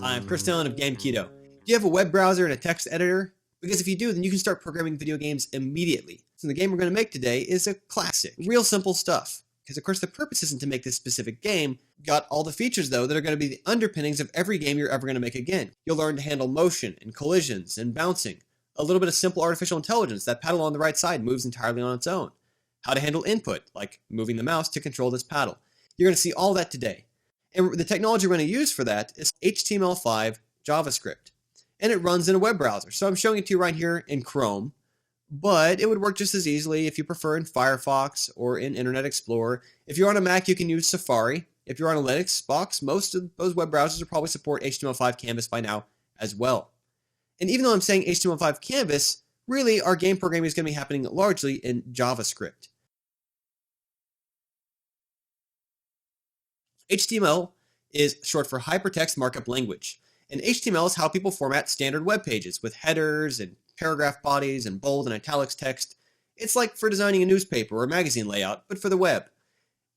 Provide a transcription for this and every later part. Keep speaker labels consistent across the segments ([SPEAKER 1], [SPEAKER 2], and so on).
[SPEAKER 1] Hi, I'm Chris Dillon of Game Keto. Do you have a web browser and a text editor? Because if you do, then you can start programming video games immediately. So the game we're going to make today is a classic. Real simple stuff. Because of course the purpose isn't to make this specific game. Got all the features though that are going to be the underpinnings of every game you're ever going to make again. You'll learn to handle motion and collisions and bouncing. A little bit of simple artificial intelligence. That paddle on the right side moves entirely on its own. How to handle input, like moving the mouse to control this paddle. You're going to see all that today. And the technology we're going to use for that is HTML5 JavaScript. And it runs in a web browser. So I'm showing it to you right here in Chrome. But it would work just as easily if you prefer in Firefox or in Internet Explorer. If you're on a Mac, you can use Safari. If you're on a Linux box, most of those web browsers will probably support HTML5 Canvas by now as well. And even though I'm saying HTML5 Canvas, really our game programming is going to be happening largely in JavaScript. HTML is short for Hypertext Markup Language. And HTML is how people format standard web pages with headers and paragraph bodies and bold and italics text. It's like for designing a newspaper or a magazine layout, but for the web.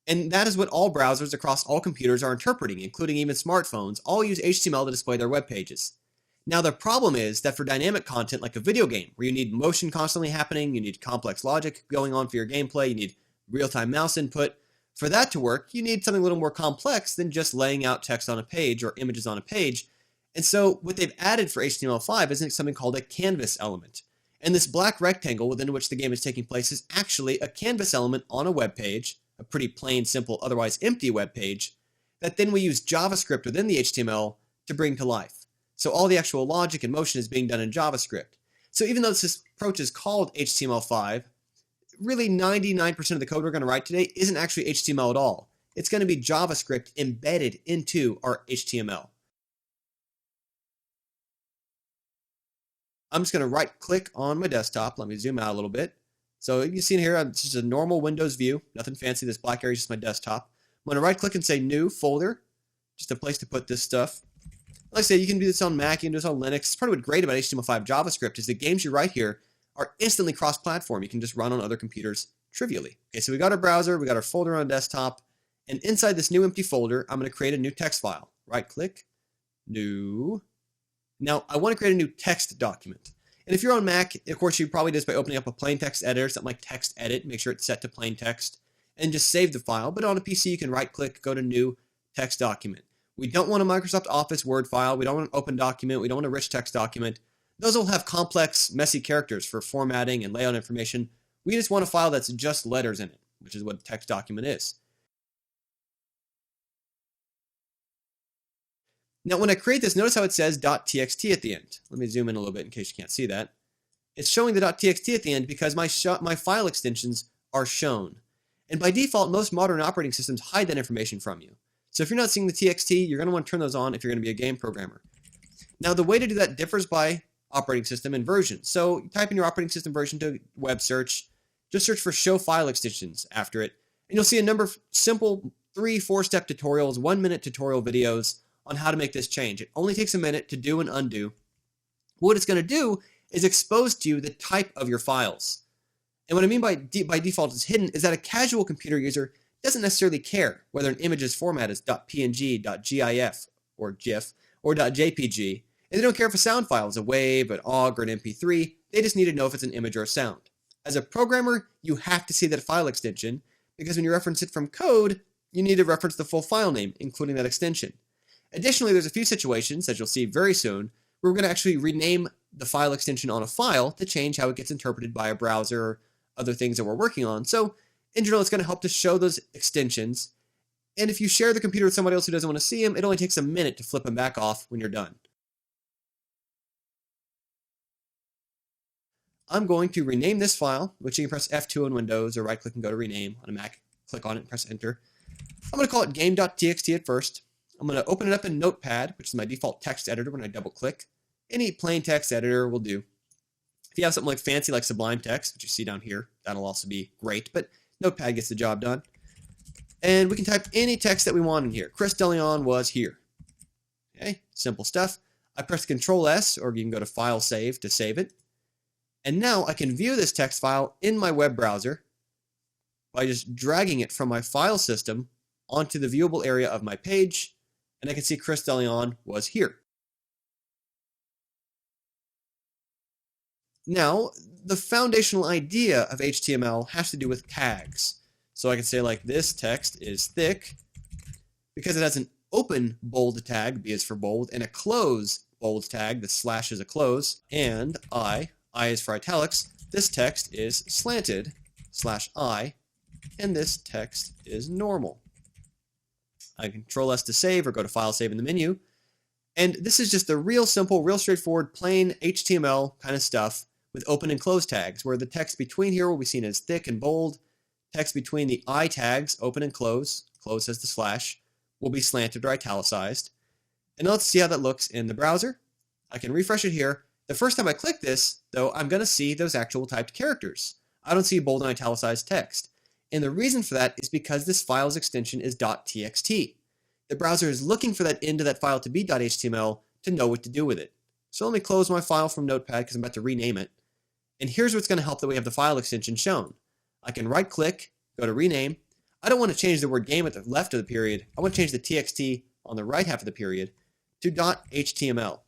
[SPEAKER 1] And that is what all browsers across all computers are interpreting, including even smartphones, all use HTML to display their web pages. Now the problem is that for dynamic content like a video game, where you need motion constantly happening, you need complex logic going on for your gameplay, you need real-time mouse input, for that to work, you need something a little more complex than just laying out text on a page or images on a page. And so what they've added for HTML5 is something called a canvas element. And this black rectangle within which the game is taking place is actually a canvas element on a web page, a pretty plain, simple, otherwise empty web page, that then we use JavaScript within the HTML to bring to life. So all the actual logic and motion is being done in JavaScript. So even though this approach is called HTML5, really 99% of the code we're going to write today isn't actually HTML at all. It's going to be JavaScript embedded into our HTML. I'm just going to right click on my desktop. Let me zoom out a little bit. So you see here, it's just a normal Windows view. Nothing fancy. This black area is just my desktop. I'm going to right click and say new folder. Just a place to put this stuff. Like I said, you can do this on Mac, you can do this on Linux. It's part of what's great about HTML5 JavaScript is the games you write here are instantly cross-platform. You can just run on other computers trivially. Okay, so we got our browser, we got our folder on desktop, and inside this new empty folder, I'm going to create a new text file. Right-click, new. Now, I want to create a new text document. And if you're on Mac, of course, you probably do this by opening up a plain text editor, something like text edit, make sure it's set to plain text, and just save the file. But on a PC, you can right-click, go to new text document. We don't want a Microsoft Office Word file. We don't want an open document. We don't want a rich text document. Those will have complex, messy characters for formatting and layout information. We just want a file that's just letters in it, which is what a text document is. Now, when I create this, notice how it says .txt at the end. Let me zoom in a little bit in case you can't see that. It's showing the .txt at the end because my file extensions are shown. And by default, most modern operating systems hide that information from you. So if you're not seeing the txt, you're going to want to turn those on if you're going to be a game programmer. Now, the way to do that differs by operating system and version. So you type in your operating system version to web search, just search for show file extensions after it, and you'll see a number of simple 3-4 step tutorials, 1-minute tutorial videos on how to make this change. It only takes a minute to do and undo. What it's going to do is expose to you the type of your files. And what I mean by default is hidden is that a casual computer user doesn't necessarily care whether an image's format is .png, .gif, or GIF, or .jpg. And they don't care if a sound file is a WAV, an OGG, or an MP3. They just need to know if it's an image or a sound. As a programmer, you have to see that file extension, because when you reference it from code, you need to reference the full file name, including that extension. Additionally, there's a few situations, as you'll see very soon, where we're going to actually rename the file extension on a file to change how it gets interpreted by a browser or other things that we're working on. So, in general, it's going to help to show those extensions. And if you share the computer with somebody else who doesn't want to see them, it only takes a minute to flip them back off when you're done. I'm going to rename this file, which you can press F2 on Windows or right-click and go to rename on a Mac. Click on it and press enter. I'm going to call it game.txt at first. I'm going to open it up in Notepad, which is my default text editor when I double-click. Any plain text editor will do. If you have something like fancy like Sublime Text, which you see down here, that'll also be great, but Notepad gets the job done. And we can type any text that we want in here. Chris Dillon was here. Okay, simple stuff. I press Control S, or you can go to File Save to save it. And now I can view this text file in my web browser by just dragging it from my file system onto the viewable area of my page, and I can see Chris Dillon was here. Now, the foundational idea of HTML has to do with tags. So I can say like this text is thick because it has an open bold tag, B is for bold, and a close bold tag, the slash is a close, and I is for italics. This text is slanted, /I, and this text is normal. I can Control S to save or go to File, Save in the menu. And this is just the real simple, real straightforward, plain HTML kind of stuff with open and close tags, where the text between here will be seen as thick and bold. Text between the I tags, open and close has the slash, will be slanted or italicized. And let's see how that looks in the browser. I can refresh it here. The first time I click this, though, I'm going to see those actual typed characters. I don't see bold and italicized text. And the reason for that is because this file's extension is .txt. The browser is looking for that end of that file to be .html to know what to do with it. So let me close my file from Notepad because I'm about to rename it. And here's what's going to help that we have the file extension shown. I can right click, go to rename. I don't want to change the word game at the left of the period. I want to change the txt on the right half of the period to .html.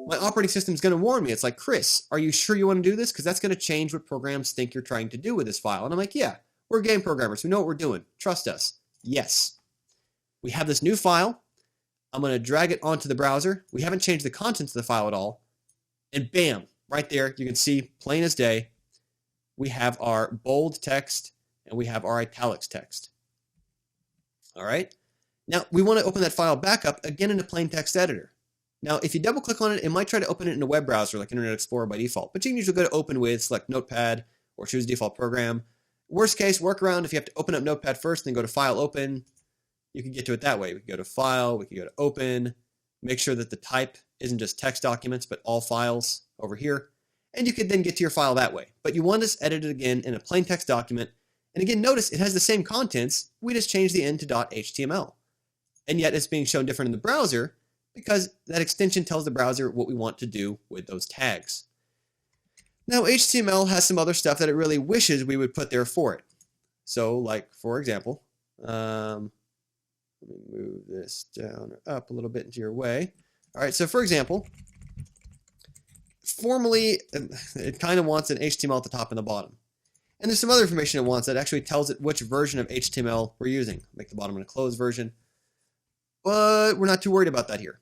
[SPEAKER 1] My operating system is going to warn me. It's like, Chris, are you sure you want to do this? Because that's going to change what programs think you're trying to do with this file. And I'm like, yeah, we're game programmers. We know what we're doing. Trust us. Yes. We have this new file. I'm going to drag it onto the browser. We haven't changed the contents of the file at all. And bam, right there, you can see plain as day, we have our bold text and we have our italics text. All right. Now, we want to open that file back up again in a plain text editor. Now, if you double click on it, it might try to open it in a web browser like Internet Explorer by default, but you can usually go to Open With, select Notepad, or choose default program. Worst case, workaround, if you have to open up Notepad first, then go to File, Open, you can get to it that way. We can go to File, we can go to Open, make sure that the type isn't just text documents, but all files over here, and you could then get to your file that way. But you want this edited again in a plain text document, and again, notice it has the same contents, we just changed the end to .html. And yet it's being shown different in the browser, because that extension tells the browser what we want to do with those tags. Now, HTML has some other stuff that it really wishes we would put there for it. So, like, for example, let me move this down or up a little bit into your way. All right, so for example, formally, it kind of wants an HTML at the top and the bottom. And there's some other information it wants that actually tells it which version of HTML we're using. Make the bottom in a closed version. But we're not too worried about that here.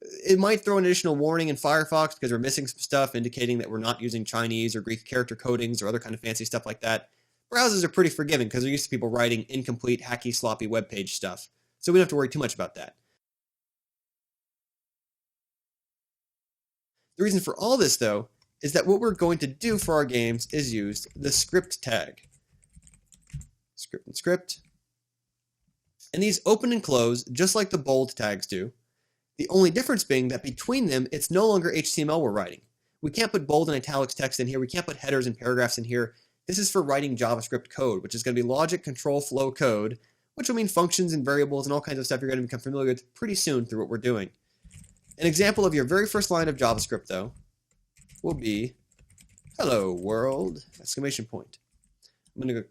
[SPEAKER 1] It might throw an additional warning in Firefox because we're missing some stuff indicating that we're not using Chinese or Greek character codings or other kind of fancy stuff like that. Browsers are pretty forgiving because they're used to people writing incomplete, hacky, sloppy web page stuff. So we don't have to worry too much about that. The reason for all this, though, is that what we're going to do for our games is use the script tag. Script and script. And these open and close just like the bold tags do. The only difference being that between them, it's no longer HTML we're writing. We can't put bold and italics text in here. We can't put headers and paragraphs in here. This is for writing JavaScript code, which is going to be logic, control, flow code, which will mean functions and variables and all kinds of stuff you're going to become familiar with pretty soon through what we're doing. An example of your very first line of JavaScript, though, will be, hello world, exclamation point. I'm going to go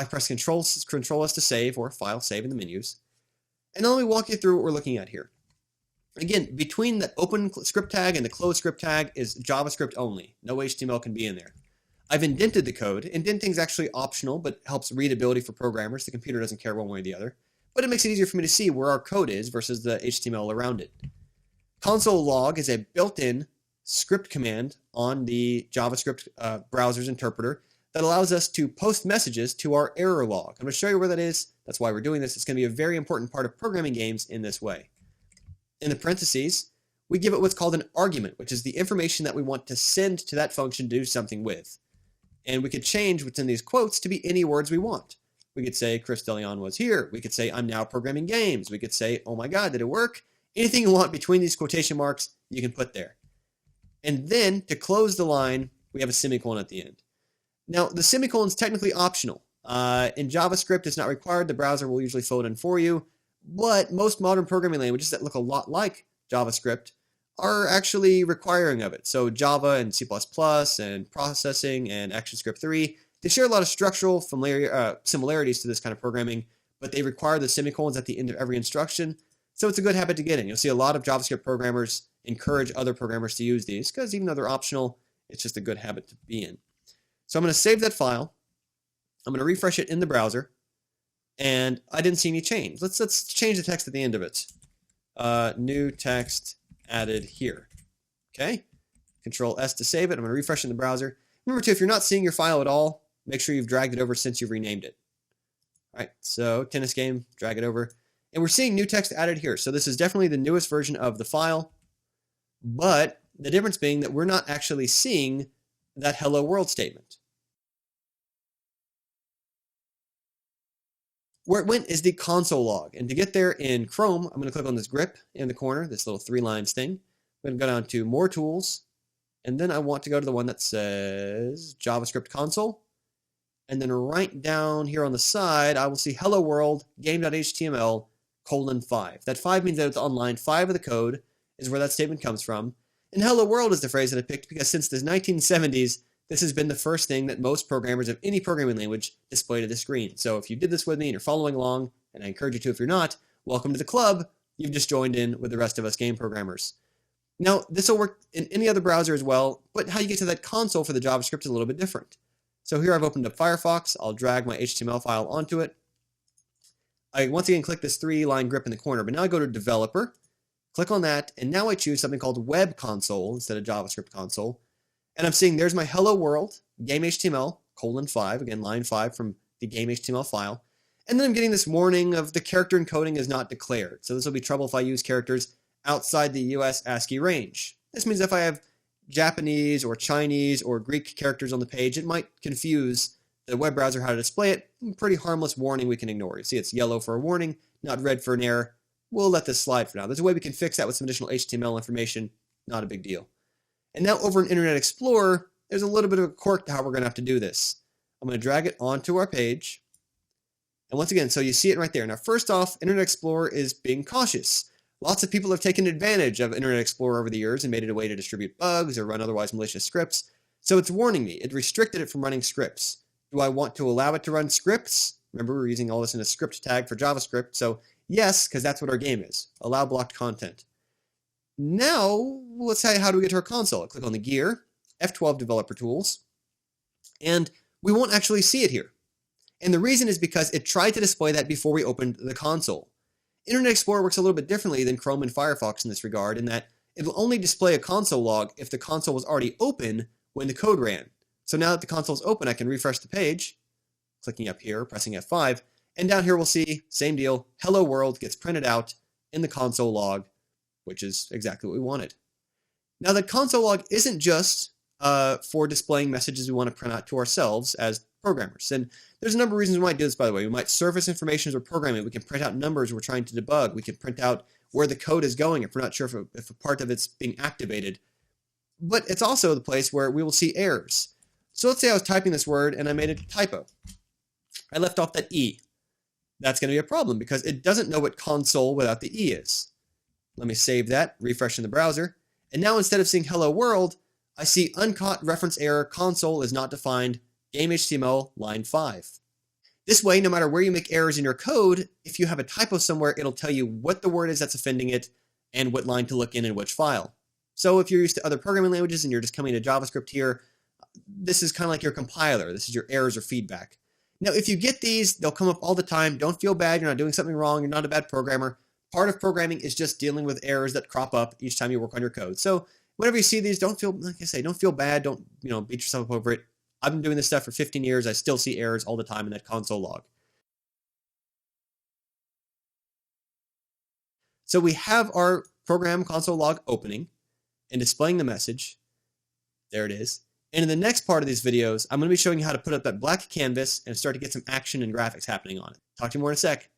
[SPEAKER 1] press Control S to save, or File, Save in the menus. And then let me walk you through what we're looking at here. Again, between the open script tag and the closed script tag is JavaScript only. No HTML can be in there. I've indented the code. Indenting is actually optional, but helps readability for programmers. The computer doesn't care one way or the other. But it makes it easier for me to see where our code is versus the HTML around it. Console log is a built-in script command on the JavaScript browser's interpreter that allows us to post messages to our error log. I'm going to show you where that is. That's why we're doing this. It's going to be a very important part of programming games in this way. In the parentheses, we give it what's called an argument, which is the information that we want to send to that function to do something with. And we could change what's in these quotes to be any words we want. We could say Chris DeLeon was here. We could say I'm now programming games. We could say, oh my God, did it work? Anything you want between these quotation marks, you can put there. And then to close the line, we have a semicolon at the end. Now, the semicolon is technically optional. In JavaScript, it's not required. The browser will usually fill it in for you. But most modern programming languages that look a lot like JavaScript are actually requiring of it. So Java and C++ and processing and ActionScript 3, they share a lot of structural similarities to this kind of programming, but they require the semicolons at the end of every instruction. So it's a good habit to get in. You'll see a lot of JavaScript programmers encourage other programmers to use these because even though they're optional, It's just a good habit to be in. So I'm going to save that file. I'm going to refresh it in the browser. And I didn't see any change. Let's change the text at the end of it. New text added here. Okay. Control S to save it. I'm going to refresh it in the browser. Remember too, if you're not seeing your file at all, make sure you've dragged it over since you've renamed it. All right. So tennis game, drag it over. And we're seeing new text added here. So this is definitely the newest version of the file. But the difference being that we're not actually seeing that hello world statement. Where it went is the console log. And to get there in Chrome, I'm going to click on this grip in the corner, this little 3 lines thing. I'm going to go down to More Tools. And then I want to go to the one that says JavaScript Console. And then right down here on the side, I will see Hello World, game.html:5. That 5 means that it's on line 5 of the code is where that statement comes from. And Hello World is the phrase that I picked because since the 1970s, this has been the first thing that most programmers of any programming language display to the screen. So if you did this with me and you're following along, and I encourage you to if you're not, welcome to the club. You've just joined in with the rest of us game programmers. Now, this will work in any other browser as well, but how you get to that console for the JavaScript is a little bit different. So here I've opened up Firefox. I'll drag my HTML file onto it. I once again click this 3-line grip in the corner, but now I go to Developer, click on that, and now I choose something called Web Console instead of JavaScript Console. And I'm seeing there's my Hello World, game.html:5, again, line 5 from the game.html file. And then I'm getting this warning of the character encoding is not declared. So this will be trouble if I use characters outside the US ASCII range. This means if I have Japanese or Chinese or Greek characters on the page, it might confuse the web browser how to display it. Pretty harmless warning we can ignore. You see it's yellow for a warning, not red for an error. We'll let this slide for now. There's a way we can fix that with some additional HTML information. Not a big deal. And now over in Internet Explorer, there's a little bit of a quirk to how we're going to have to do this. I'm going to drag it onto our page. And once again, so you see it right there. Now, first off, Internet Explorer is being cautious. Lots of people have taken advantage of Internet Explorer over the years and made it a way to distribute bugs or run otherwise malicious scripts. So it's warning me. It restricted it from running scripts. Do I want to allow it to run scripts? Remember, we're using all this in a script tag for JavaScript. So yes, because that's what our game is. Allow blocked content. Now, let's say, how do we get to our console? I click on the gear, F12 Developer Tools, and we won't actually see it here. And the reason is because it tried to display that before we opened the console. Internet Explorer works a little bit differently than Chrome and Firefox in this regard, in that it'll only display a console log if the console was already open when the code ran. So now that the console is open, I can refresh the page, clicking up here, pressing F5, and down here we'll see, same deal, Hello World gets printed out in the console log, which is exactly what we wanted. Now the console log isn't just for displaying messages we want to print out to ourselves as programmers. And there's a number of reasons we might do this, by the way. We might surface information as we're programming. We can print out numbers we're trying to debug. We can print out where the code is going if we're not sure if a part of it's being activated. But it's also the place where we will see errors. So let's say I was typing this word and I made a typo. I left off that E. That's going to be a problem because it doesn't know what console without the E is. Let me save that, refresh in the browser. And now instead of seeing Hello World, I see uncaught reference error console is not defined, game.html line 5. This way, no matter where you make errors in your code, if you have a typo somewhere, it'll tell you what the word is that's offending it and what line to look in which file. So if you're used to other programming languages and you're just coming to JavaScript here, this is kind of like your compiler. This is your errors or feedback. Now, if you get these, they'll come up all the time. Don't feel bad. You're not doing something wrong. You're not a bad programmer. Part of programming is just dealing with errors that crop up each time you work on your code. So whenever you see these, don't feel, like I say, don't feel bad. Don't, beat yourself up over it. I've been doing this stuff for 15 years. I still see errors all the time in that console log. So we have our program console log opening and displaying the message. There it is. And in the next part of these videos, I'm going to be showing you how to put up that black canvas and start to get some action and graphics happening on it. Talk to you more in a sec.